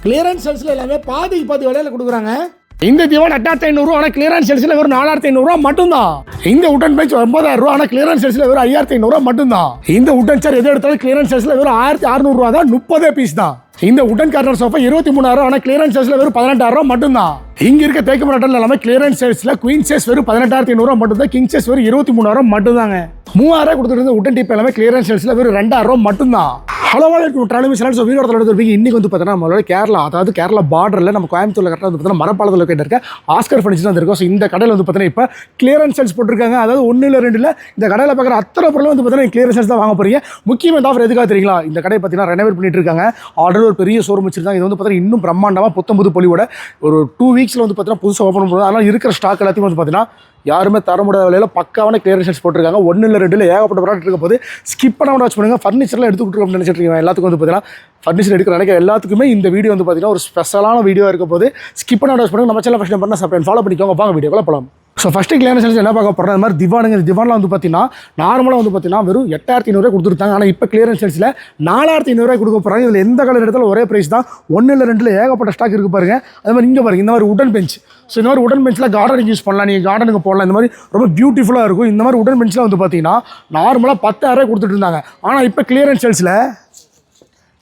Clearance சேல்ஸ்ல எல்லாமே பாதிக்கு பாதி விலையில கொடுக்குறாங்க. இந்த திவான் 8500 ஆனால் கிளியரன்ஸ் சேல்ஸ்ல வெறும் 4500 மட்டும்தான். இந்த உட்டன் பெஞ்ச் 9000 ஆனால் கிளியரன்ஸ் சேல்ஸ்ல வெறும் 5500 மட்டும்தான். இந்த உட்டன் சேர் எது எடுத்தாலும் கிளியரன்ஸ் சேல்ஸ்ல வெறும் 1600 தான், 30 பீஸ் தான். இந்த உட்டன் கார்னர் சோஃபா 23000 ஆனால் கிளியரன்ஸ் சேல்ஸ்ல வெறும் 18000 மட்டும்தான். இங்க இருக்க தேக்கு மரட்டல் எல்லாமே கிளியரன்ஸ் சேல்ஸ்ல குயின் சேஸ் வெறும் 18500 மட்டும்தான், கிங் சேஸ் வெறும் 23000 மட்டும்தாங்க. 3000 கொடுத்துட்டு உட்டன் டீப் எல்லாமே கிளியரன்ஸ் சேல்ஸ்ல வெறும் 2000 மட்டும்தான். ஹலோ ட்ராவல் வீடியோ இன்னைக்கு வந்து பார்த்தீங்கன்னா நம்மளோட கேரளா, அதாவது கேரளா பார்டரில் நம்ம கோயம்புத்தூர்ல கரெக்டாக வந்து பார்த்தீங்கன்னா மரப்பாலத்தில் லொக்கேட் இருக்க ஆஸ்கர் ஃபர்னிச்சர் வந்து இருக்கும். ஸோ இந்த கடையில் வந்து பார்த்தீங்கன்னா இப்போ கிளியரன்ஸ் சேல்ஸ் போட்டிருக்காங்க. அதாவது 1 இல்லை 2 இல்லை, இந்த கடையில் பார்க்குற அத்தனை பொருளும் வந்து பார்த்தீங்கன்னா கிளியரன்ஸ் சேல்ஸ் தான் வாங்க போறீங்க. முக்கியமாக இந்த ஆஃபர் எதுக்காக தெரியுங்களா? இந்த கடை பார்த்தீங்கன்னா ரெனோவேட் பண்ணிட்டு இருக்காங்க. ஆல்ரெடி ஒரு பெரிய ஷோரூம் வச்சிருக்காங்க. இது வந்து பார்த்தீங்கன்னா இன்னும் பிரம்மாண்டமாக புத்தம்புது பொலிவோட ஒரு 2 வீக்ஸில் வந்து பார்த்தீங்கன்னா புதுசாக ஓப்பன் பண்ணுறது. அதனால் இருக்கிற ஸ்டாக் எல்லாத்தையும் வந்து பார்த்தீங்கன்னா யாருமே தர முடியாத விலையில் பக்காவான கிளியரன்ஸ் சேல்ஸ் போட்டிருக்காங்க. 1 இல்லை 2 இல்லை ஏகப்பட்ட ப்ராடக்ட் இருக்க போது ஸ்கிப் பண்ணாமல் வாட்ச் பண்ணுங்கள். ஃபர்னிச்சர்லாம் எடுத்துக்கிட்டு அப்படின்னு நினச்சிட்டு இருக்கீங்க எல்லாத்துக்கும் வந்து பார்த்தீங்கன்னா ஃபர்னிச்சர் எடுக்கிற நினைக்கிற எல்லாத்துக்குமே இந்த வீடியோ வந்து பார்த்தீங்கன்னா ஒரு ஸ்பெஷலான வீடியோ இருக்க போது ஸ்கிப் பண்ணாமல் வாட்ச் பண்ணுங்கள். நம்ம சேனல் ஃபர்ஸ்ட் பண்ணால் சப்ஸ்கிரைப் ஃபாலோ பண்ணிக்கோங்க. வாங்க வீடியோக்குள்ள போகலாம். ஸோ ஃபஸ்ட்டு கிளியரன்ஸ் சேல்ஸ் என்ன பார்க்க போகிறோம்? இந்த மாதிரி திவானுங்க. திவானில் வந்து பார்த்தீங்கன்னா நார்மலாக வந்து பார்த்தீங்கன்னா வெறும் 8500 கொடுத்துருத்தாங்க. ஆனால் இப்போ கிளியரன்ஸ் சேல்ஸில் 4500 கொடுக்க போகிறாங்க. இதில் எந்த கலர் எடுத்தாலும் ஒரே ப்ரைஸ் தான். 1 இல்லை 2 இல்லை ஏகப்பட்ட ஸ்டாக் இருக்குது பாருங்க. அது மாதிரி இங்கே பாருங்க, இந்த மாதிரி உடன் பெஞ்ச். ஸோ இந்த மாதிரி உடன் பெஞ்சில் கார்டனுக்கு யூஸ் பண்ணலாம், நீங்கள் கார்டனுக்கு போடலாம். இந்த மாதிரி ரொம்ப பியூட்டிஃபுல்லாக இருக்கும். இந்த மாதிரி உடன் பெஞ்சில் வந்து பார்த்தீங்கன்னா நார்மலாக 10000 கொடுத்துட்டு இருந்தாங்க. ஆனால் இப்போ கிளியரன்ஸ் சேல்ஸில்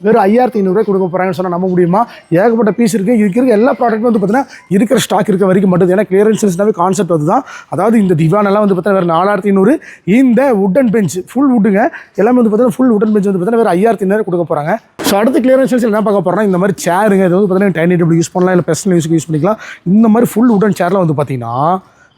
வெறும் 5500 கொடுக்க போகிறாங்கன்னு சொன்னால் நம்ப முடியுமா? ஏகப்பட்ட பீஸ் இருக்குது. இதுக்கு இருக்க எல்லா ப்ராடக்ட்டும் வந்து பார்த்தீங்கன்னா இருக்கிற ஸ்டாக் இருக்க வரைக்கும் மட்டும். ஏன்னா கிளியரன்ஸ் சேல்ஸ்னாவே கான்செப்ட் அதுதான். அதாவது இந்த திவானெல்லாம் வந்து பார்த்தீங்கன்னா வேறு 4500. இந்த உட்டன் பெஞ்ச் ஃபுல் வுட்டுங்க எல்லாமே வந்து பார்த்தீங்கன்னா ஃபுல் உட்டன் பெஞ்ச் வந்து பார்த்தீங்கன்னா வேறு 5500 கொடுக்க போகிறாங்க. ஸோ அடுத்து கிளியரன்ஸ் சேல்ஸ் என்ன பார்க்க போகிறோம்னா இந்த மாதிரி சேருங்க. இது வந்து பார்த்தீங்கன்னா டைனிங் டேபிள் யூஸ் பண்ணலாம், இல்லை பர்சனல் யூஸ்க்கு யூஸ் பண்ணிக்கலாம். இந்த மாதிரி ஃபுல் உட்டன் சேரில் வந்து பார்த்தீங்கன்னா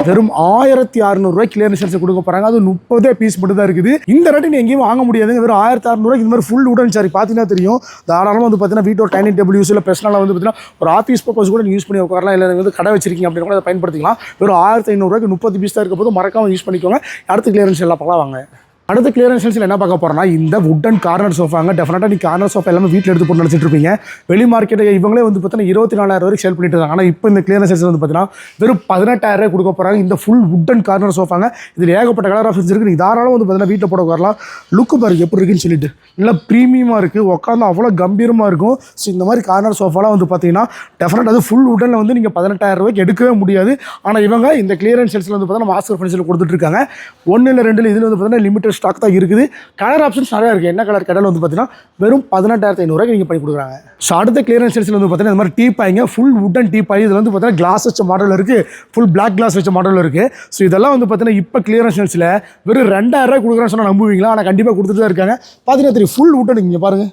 வெறும் 1600 கிளியரன்ஸ் சேல்ஸ் கொடுக்க போறாங்க. அது 30 பீஸ் மட்டும் தான் இருக்குது. இந்த ரேட்டு நீ எங்கேயும் வாங்க முடியாதுங்க. வெறும் 1600 இந்த மாதிரி ஃபுல் உடன் சாரி பார்த்தீங்கன்னா தெரியும். தாராளமாக வந்து பார்த்தீங்கன்னா வீட்டோட டைனிங் டேபிள் யூஸ் இல்லை பர்சனலாக வந்து பார்த்தீங்கன்னா ஒரு ஆஃபீஸ் பர்பஸ் கூட யூஸ் பண்ணி உட்காரலாம். இல்லை வந்து கடை வச்சிருக்கீங்க அப்படின்னு கூட அதை பயன்படுத்திக்கலாம். வெறும் 1500 30 பீஸ் தான் இருக்க போது மறக்காம யூஸ் பண்ணிக்கோங்க. அடுத்து கிளியரன்ஸ் எல்லாம் பார்க்கலாம் வாங்க. அடுத்த கிளியரன்ஸ் சேல்ஸில் என்ன பார்க்க போகிறோம்னா இந்த உட்டன் கார்னர் சோஃபாங்க. டெஃபினட்டாக நீ கார்னர் சோஃபா எல்லாமே வீட்டில் எடுத்து போட்டு நினச்சிட்டு இருப்பீங்க. வெளி மார்க்கெட்டை இவங்களே வந்து பார்த்தீங்கன்னா 24000 வரைக்கும் சேல் பண்ணிட்டு இருக்காங்க. ஆனால் இப்போ இந்த கிளியரன்ஸ் சேல்ஸ் வந்து பார்த்தீங்கன்னா வெறும் 18000 கொடுக்க போகிறாங்க. இந்த ஃபுல் உட்டன் கார்னர் சோஃபாங்க. இதில் ஏகப்பட்ட கலர் ஆப்ஷன்ஸ் இருக்குது. நீங்கள் தாராளமாக வந்து பார்த்தீங்கன்னா வீட்டில் போட வரலாம். லுக்கு பாருங்க எப்படி இருக்குன்னு சொல்லிட்டு நல்லா ப்ரீமியமாக இருக்குது. உட்காந்து அவ்வளோ கம்பீரமாக இருக்கும். ஸோ இந்த மாதிரி கார்னர் சோஃபாலாம் வந்து பார்த்தீங்கன்னா டெஃபினட்டாக அது ஃபுல் உட்டனில் வந்து நீங்கள் 18000 எடுக்கவே முடியாது. ஆனால் இவங்க இந்த கிளியரன்ஸ் சேல்ஸில் வந்து பார்த்தீங்கன்னா ஆஸ்கர் ஃபர்னிச்சரில் கொடுத்துட்ருக்காங்க. 1 இல்லை 2 இதில் வந்து பார்த்தீங்கன்னா லிமிடெட் ஸ்டாக் தான் இருக்குது. கலர் ஆப்ஷன்ஸ் நிறையா இருக்குது. என்ன கலர் கடையில் வந்து பார்த்தீங்கன்னா வெறும் 18500 நீங்கள் பண்ணி கொடுக்குறாங்க. ஸோ அடுத்த கிளியரன்ஸ் சேல்ஸில் வந்து பார்த்தீங்கன்னா இந்த மாதிரி டீப்பாய்ங்க ஃபுல் உட்டன் டீப்பாய். இதில் வந்து பார்த்தீங்கன்னா கிளாஸ் வச்ச மாடல் இருக்குது, ஃபுல் பிளாக் கிளாஸ் வச்ச மாடல் இருக்குது. ஸோ இதெல்லாம் வந்து பார்த்தீங்கன்னா இப்போ கிளியரன்ஸ் சேல்ஸில் வெறும் 2000 கொடுக்குறேன்னு சொன்னால் நம்புவீங்களா? ஆனால் கண்டிப்பாக கொடுத்துட்டு தான் இருக்காங்க. பார்த்தீங்கன்னா தெரியும் ஃபுல் உட்டன். இங்கே பாருங்கள்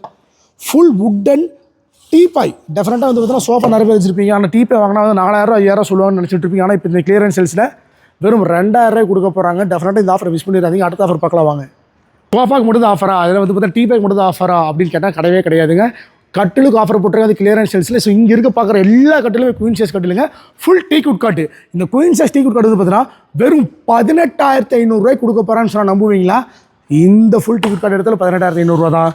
ஃபுல் உட்டன் டீப்பாய். டெஃபினட்டாக வந்து பார்த்தீங்கன்னா சோஃபா நிறைய பேர் வச்சிருப்பீங்க. ஆனால் டீப்பாய் வாங்கினா வந்து 4000 5000 சொல்லுவாங்கன்னு நினச்சிட்டு இருப்பீங்க. ஆனால் இப்போ இந்த கிளியரன்ஸ் சேல்ஸில் வெறும் 2000 கொடுக்க போகிறாங்க. டெஃபினட்டாக இந்த ஆஃபரை மிஸ் பண்ணிடாதீங்க. அடுத்த ஆஃபர் பார்க்கலாம் வாங்க. சோஃபாக்கு மட்டும் தான் ஆஃபரா, அதில் வந்து பார்த்தா டீபேக் மட்டும் தான் ஆஃபரா அப்படின்னு கேட்டால் கிடையவே கிடையாதுங்க. கட்டிலுக்கு ஆஃபர் போட்டுருக்காங்க அது கிளியரன்ஸ் சேல்ஸில். ஸோ இங்கே இருக்க பார்க்குற எல்லா கட்டிலுமே குயின் சைஸ் கட்டிலுங்க. ஃபுல் டீக்குட் காட்டு. இந்த குயின் சைஸ் டீக்குட் காட்டு வந்து பார்த்தீங்கன்னா வெறும் 18500 கொடுக்க போகிறான்னு சொன்னால் நம்புவீங்களா? இந்த ஃபுல் டிக்கெட் கார்டு இடத்துல 18500 தான்.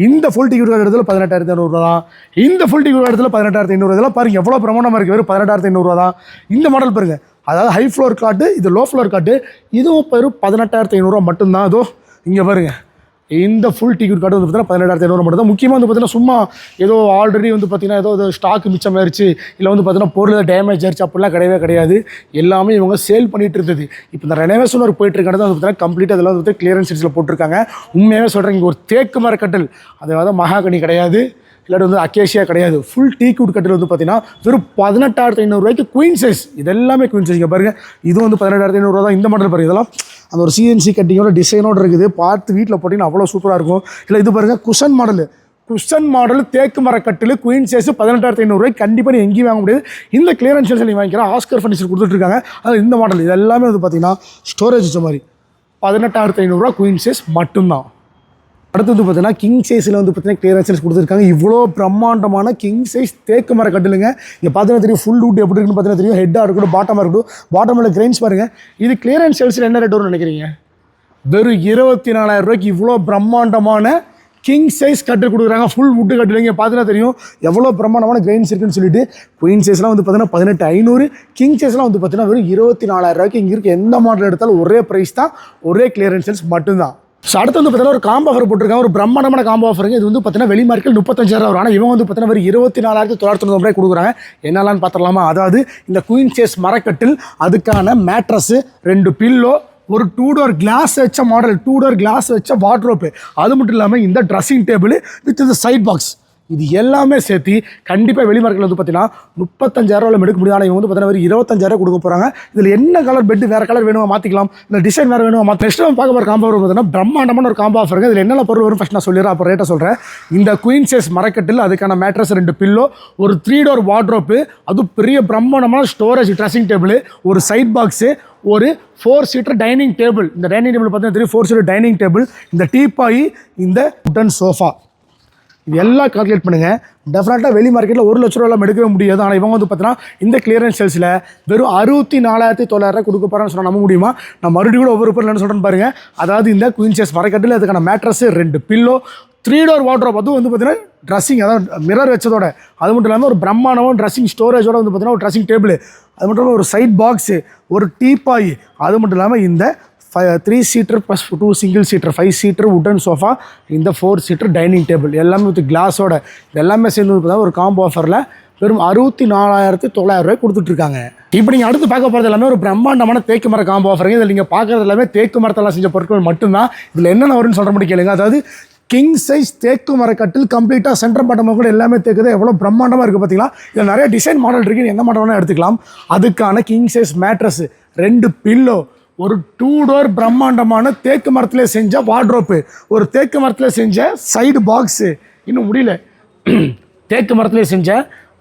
இந்த ஃபுல் டிக்கெட் கார்டு இடத்துல 18500 தான். இந்த ஃபுல் டிக்கெட் கார்டு இடத்துல 18500. இதெல்லாம் பாருங்கள் எவ்வளோ பிரமாண்டமாக இருக்குது. வெறும் 18500 தான். இந்த மாடல் பாருங்கள், அதாவது ஹை ஃப்ளோர் காட்டு, இது லோ ஃப்ளோர் காட்டு. இதுவும் வெறும் 18500 மட்டும்தான். அதோ இங்கே பாருங்கள், இந்த ஃபுல் டிக்கெட் கார்டு வந்து பார்த்தீங்கன்னா 18500 மட்டும் தான். முக்கியமாக வந்து பார்த்தீங்கன்னா சும்மா ஏதோ ஆல்ரெடி வந்து பார்த்தீங்கன்னா ஏதோ ஸ்டாக் மிச்சமாயிருச்சு, இல்லை வந்து பார்த்தீங்கன்னா பொருள் டேமேஜ் ஆயிடுச்சு அப்படிலாம் கிடையவே கிடையாது. எல்லாமே இவங்க சேல் பண்ணிட்டு இருந்தது. இப்போ இந்த ரெனோவேஷன் ஒரு போயிட்டு இருக்கிறது வந்து பார்த்தீங்கன்னா கம்ப்ளீட்டாக அதெல்லாம் வந்து கிளியரன்ஸ் சேல்ஸில் போட்டிருக்காங்க. உண்மையாகவே சொல்கிறேன், இங்கே ஒரு தேக்கு மர கட்டில், அதாவது மகாகனி கிடையாது, இல்லாட்டி வந்து அக்கேஷியா கிடையாது. ஃபுல் டீக்குட் கட்டில் வந்து பார்த்தீங்கன்னா வெறும் 18500 குயின் சைஸ். இது எல்லாமே குயின் சைஸ். இங்கே பாருங்கள், இது வந்து 18500 தான். இந்த மாடல் பாருங்கள், இதெல்லாம் அந்த ஒரு சிஎன்சி கட்டிங்கோட டிசைனோடு இருக்குது. பார்த்து வீட்டில் போட்டிங்கன்னா அவ்வளோ சூப்பராக இருக்கும். இல்லை இது பாருங்கள் குஷன் மாடல் தேக்கு மர கட்டில் குயின் சைஸ் 18500 கண்டிப்பாக நீ எங்கேயும் வாங்க முடியாது. இந்த கிளியரன்ஸ் சேல்ஸில் நீ வாங்கிக்கிறேன். ஆஸ்கர் ஃபர்னிச்சர் கொடுத்துட்ருக்காங்க. அதாவது இந்த மாடல் இது எல்லாமே வந்து பார்த்தீங்கன்னா ஸ்டோரேஜ் வச்ச மாதிரி 18500 குயின் சைஸ் மட்டும்தான். அடுத்து வந்து பார்த்தீங்கன்னா கிங் சைஸில் வந்து பார்த்தீங்கன்னா கிளியரன்ஸ் சேல்ஸ் கொடுத்துருக்காங்க. இவ்வளோ பிரம்மாண்டமான கிங் சைஸ் தேக்கு மர கட்டிலுங்க. இங்கே பார்த்தீங்கன்னா தெரியும் ஃபுல் வுட் எப்படி இருக்குன்னு பார்த்தீங்கன்னா தெரியும். ஹெட்டாக இருக்கட்டும், பாட்டமாக இருக்கட்டும், பாட்டமில் கிரெயின்ஸ் பாருங்கள். இது கிளியரன்ஸ் சேல்ஸில் என்ன ரேட் வரும்னு நினைக்கிறீங்க? வெறும் 24000 இவ்வளோ பிரம்மாண்டமான கிங் சைஸ் கட்டில் கொடுக்குறாங்க. ஃபுல் வுட்டு கட்டிலுங்க. பார்த்தீங்கன்னா தெரியும் எவ்வளோ பிரம்மாண்டமான கிரெயின்ஸ் இருக்குன்னு சொல்லிட்டு. குயின் சைஸ்லாம் வந்து பார்த்தீங்கன்னா 18500, கிங் சைஸ்லாம் வந்து பார்த்தீங்கன்னா வெறும் 24000. இங்கே இருக்க எந்த மாடல் எடுத்தாலும் ஒரே ப்ரைஸ் தான், ஒரே கிளியரன்ஸ் சேல்ஸ் மட்டும்தான். ஸோ அடுத்து வந்து பார்த்தீங்கன்னா ஒரு காம்போ ஆஃபர் போட்டிருக்காங்க, ஒரு பிரம்மாண்டமான காம்போ ஆஃபருங்க. இது வந்து பார்த்தீங்கன்னா வெளி மார்க்கெட் 35,000 வரும். ஆனால் இவங்க வந்து பார்த்தீங்கன்னா வெறும் 24,990 ரூபாய் கொடுக்குறாங்க. என்னெல்லாம் பார்த்துடலாமா? அதாவது இந்த குயின் சேஸ் மரக்கட்டில், அதுக்கான மேட்ரஸ், 2 பில்லோ, ஒரு 2 டோர் கிளாஸ் வச்ச மாடல், 2 டோர் கிளாஸ் வச்ச வார்ட்ரோப்பு, அது மட்டும் இல்லாமல் இந்த ட்ரெஸ்ஸிங் டேபிள் வித் இந்த சைட் பாக்ஸ், இது எல்லாமே சேர்த்து கண்டிப்பாக வெளி மார்க்கெட்டில் வந்து பார்த்தீங்கன்னா 35,000 எடுக்க முடியும். ஆனால் இவங்க வந்து பார்த்தீங்கன்னா 25,000 கொடுக்க போகிறாங்க. இதில் என்ன கலர் பெட் வேறு கலர் வேணுமா மாற்றிக்கலாம், இந்த டிசைன் வேறு வேணுமா மாற்ற. நெக்ஸ்ட் நம்ம பார்க்க போகிற காம்போ வரும் பார்த்தீங்கன்னா பிரம்மாண்டமான ஒரு காம்போ ஆஃபர். இதில் என்னென்ன பொருள் வரும் ஃபஸ்ட் நான் சொல்லிடுறேன், அப்போ ரேட்டை சொல்கிறேன். இந்த குயின் சேஸ் மரக்கட்டில், அதுக்கான மேட்ரஸ், 2 பில்லோ, ஒரு 3 டோர் வார்ட்ரோப்பு, அது பெரிய பிரம்மாண்டமான ஸ்டோரேஜ் ட்ரெஸ்ஸிங் டேபிள், ஒரு சைட் பாக்ஸு, ஒரு 4 சீட்டர் டைனிங் டேபிள். இந்த டைனிங் டேபிள் பார்த்தீங்கன்னா 4 சீட்டர் டைனிங் டேபிள், இந்த டீப்பாய், இந்த உட்டன் சோஃபா, இது எல்லாம் கால்குலேட் பண்ணுங்கள். டெஃபினட்டாக வெளி மார்க்கெட்டில் 1 லட்ச ரூபாய் எடுக்கவே முடியாது. ஆனால் இவங்க வந்து பார்த்தீங்கன்னா இந்த கிளியரன்ஸ் சேல்ஸில் வெறும் 64,900 கொடுக்க போகிறான்னு சொன்னால் நம்ப முடியுமா? நான் மறுபடியும் கூட ஒவ்வொரு பொருள் என்ன சொல்கிறேன்னு பாருங்கள். அதாவது இந்த குயின் சேஸ் மரக்கட்டில், அதுக்கான மேட்ரஸ், 2 பில்லோ, 3 டோர் வார்ட்ரோப், அதுவும் வந்து பார்த்தீங்கன்னா ட்ரெஸ்ஸிங், அதாவது மிரர் வச்சதோட, அது மட்டும் இல்லாமல் ஒரு பிரம்மாண்டமான ட்ரெஸ்ஸிங் ஸ்டோரேஜோட வந்து பார்த்தீங்கன்னா ஒரு ட்ரெஸ்ஸிங் டேபிள், அது மட்டும் இல்லாமல் ஒரு சைட் பாக்ஸு, ஒரு டீப்பாய், அது மட்டும் இல்லாமல் இந்த 3 seater plus 2 single seater 5 seater wooden sofa, இந்த 4 சீட்டர் டைனிங் டேபிள், எல்லாமே வித் கிளாஸோட, இது எல்லாமே சேர்ந்து பார்த்தா ஒரு காம்போ ஆஃபரில் வெறும் 64,900 ரூபாய் கொடுத்துட்ருக்காங்க. இப்போ நீங்கள் அடுத்து பார்க்க போகிறது எல்லாமே ஒரு பிரம்மாண்டமான தேக்கு மர காம்போ ஆஃபருங்க. இதில் நீங்கள் பார்க்குறது எல்லாமே தேக்கு மரத்தெல்லாம் செஞ்ச பொருட்கள் மட்டும்தான். இதில் என்னென்ன வரும்னு சொல்கிற மாதிரி கேளுங்க. அதாவது கிங் சைஸ் தேக்கு மரக்கட்டில் கம்ப்ளீட்டாக சென்டர் பாட்டமாக கூட எல்லாமே தேக்குது. எவ்வளோ பிரம்மாண்டமாக இருக்குது பார்த்தீங்களா? இதில் நிறைய டிசைன் மாடல் இருக்குது, எந்த மாடல் வேணால் எடுத்துக்கலாம். அதுக்கான கிங் சைஸ் மேட்ரஸ், 2 பில்லோ, ஒரு 2 டோர் பிரம்மாண்டமான தேக்கு மரத்தில் செஞ்ச வார்ட்ரோப்பு, ஒரு தேக்கு மரத்தில் செஞ்ச சைடு பாக்ஸு, இன்னும் முடியல, தேக்கு மரத்தில் செஞ்ச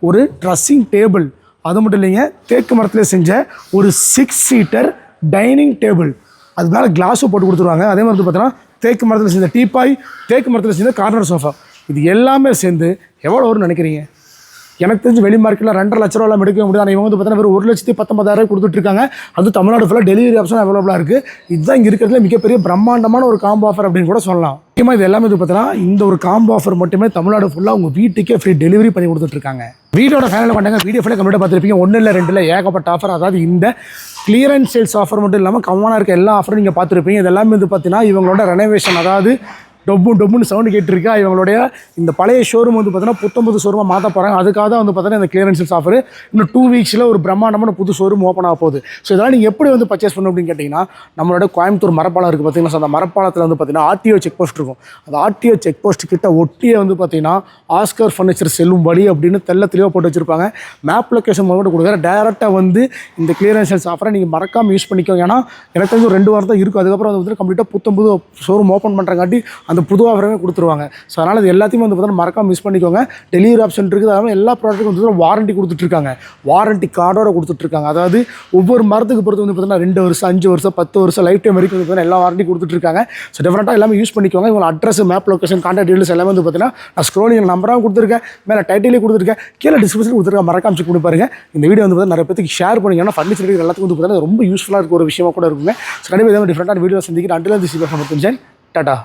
ஒரு ட்ரெஸ்ஸிங் டேபிள், அது மட்டும் இல்லைங்க, தேக்கு மரத்தில் செஞ்ச ஒரு 6 சீட்டர் டைனிங் டேபிள், அது மேலே கிளாஸும் போட்டு கொடுத்துருவாங்க. அதே மாதிரி பார்த்தீங்கன்னா தேக்கு மரத்தில் செஞ்ச டீப்பாய், தேக்கு மரத்தில் செஞ்ச கார்னர் சோஃபா, இது எல்லாமே சேர்ந்து எவ்வளோ வரும்னு நினைக்கிறீங்க? எனக்கு தெரிஞ்சு வெளி மார்க்கெட்டில் 2.5 லட்ச ரூபாய் எடுக்க முடியாது. ஆனால் இவங்க வந்து பார்த்தீங்கன்னா வெறும் 1,19,000 கொடுத்துட்ருக்காங்க. அது தமிழ்நாடு ஃபுல்லாக டெலிவரி ஆப்ஷன் அவைலபிளாக இருக்குது. இதுதான் இங்கே இருக்கிறதுல மிகப்பெரிய பிரம்மாண்டமான ஒரு காம்போ ஆஃபர் அப்படின்னு கூட சொல்லலாம். முக்கியமாக இது எல்லாமே வந்து பார்த்தீங்கன்னா இந்த ஒரு காம்போ ஆஃபர் மட்டுமே தமிழ்நாடு ஃபுல்லாக உங்கள் வீட்டுக்கே ஃப்ரீ டெலிவரி பண்ணி கொடுத்துட்ருக்காங்க. வீடியோட ஃபேனலில் பண்ணாங்க, வீடியோ ஃபுல்லாக கம்ப்ளீட்டாக பார்த்துருப்பீங்க. 1 இல்லை 2 இல்லை ஏகப்பட்ட ஆஃபர். அதாவது இந்த கிளியரன்ஸ் சேல்ஸ் ஆஃபர் மட்டும் இல்லாமல் கம்மானாக இருக்க எல்லா ஆஃபரும் நீங்கள் பார்த்துருப்பீங்க. இது எல்லாமே வந்து பார்த்தீங்கன்னா இவங்களோட ரெனோவேஷன், அதாவது டொப்புன்னு சவுண்டு கேட்டுருக்கா. இவங்களுடைய இந்த பழைய ஷோரூம் வந்து பார்த்தீங்கன்னா புத்தம்புது ஷோரூமாக மாற்ற போகிறாங்க. அதுக்காக தான் வந்து பார்த்தீங்கன்னா இந்த கிளியரன்ஸ் சேல்ஸ் ஆஃபர். இன்னும் 2 வீக்ஸில் ஒரு பிரம்மாண்டமான புது ஷோரூம் ஓப்பன் ஆக போகுது. ஸோ இதெல்லாம் நீங்கள் எப்படி வந்து பர்ச்சேஸ் பண்ணணும் அப்படின்னு கேட்டிங்கன்னா, நம்மளோட கோயம்புத்தூர் மரப்பாலம் இருக்குது பார்த்தீங்கன்னா, ஸோ அந்த மரப்பாலத்தில் வந்து பார்த்தீங்கன்னா ஆர்டிஓ செக் போஸ்ட் இருக்கும். அந்த ஆர்டிஓ செக் போஸ்ட் கிட்ட ஒட்டியே வந்து பார்த்தீங்கன்னா ஆஸ்கர் ஃபர்னிச்சர் செல்லும் வழி அப்படின்னு தெளிவாக போட்டு வச்சுருப்பாங்க. மேப் லொக்கேஷன் மட்டும் கொடுக்குற டேரெக்டாக வந்து இந்த கிளியரன்ஸ் சேல்ஸ் ஆஃபரை நீங்கள் மறக்காமல் யூஸ் பண்ணிக்கோங்க. ஏன்னா எனக்கு தெரிஞ்சு 2 வாரம் தான் இருக்கும். அதுக்கப்புறம் வந்து கம்ப்ளீட்டாக புத்தம்புது ஷோரூம் ஓப்பன் பண்ணுறங்காட்டி அந்த புது ஆஃபரவே கொடுத்துருவாங்க. ஸோ அதனால் இது எல்லாத்தையுமே வந்து பார்த்தீங்கன்னா மறக்காம மிஸ் பண்ணிக்கோங்க. டெலிவரி ஆப்ஷன் இருக்குது. அதாவது எல்லா ப்ராடக்ட்டுக்கும் வந்து வாரண்டி கொடுத்துட்ருக்காங்க, வாரண்டி கார்டோட கொடுத்துட்ருக்காங்க. அதாவது ஒவ்வொரு மரத்துக்கு பொறுத்து வந்து பார்த்தீங்கன்னா 2 வருஷம் 5 வருஷம் 10 வருஷம் லைஃப் டைம் வரைக்கும் வந்து பார்த்தீங்கன்னா எல்லா வாரண்டி கொடுத்துட்ருக்காங்க. ஸோ டெஃபினட்டாக எல்லாமே யூஸ் பண்ணிக்கோங்க. இவங்க address, map location, contact details எல்லாமே வந்து பார்த்தீங்கன்னா நான் ஸ்க்ரோலிங் நம்பராக கொடுத்துருக்கேன், மேலே டைட்டிலே கொடுத்துருக்கேன், கீழே டிஸ்கிரிப்ஷன் கொடுத்துருக்கேன். மறக்காம செக் பண்ணி பாருங்க. இந்த வீடியோ வந்து நிறைய பேருக்கு ஷேர் பண்ணுங்க. ஏன்னா ஃபர்னிச்சர் எல்லாத்துக்கும் வந்து பார்த்தீங்கன்னா ரொம்ப யூஸ்ஃபுல்லாக இருக்க ஒரு விஷயமா கூட இருக்குங்க. ஸோ கண்டிப்பாக டிஃப்ரெண்டான வீடியோ சந்திக்கிறேன். Until this is Tata.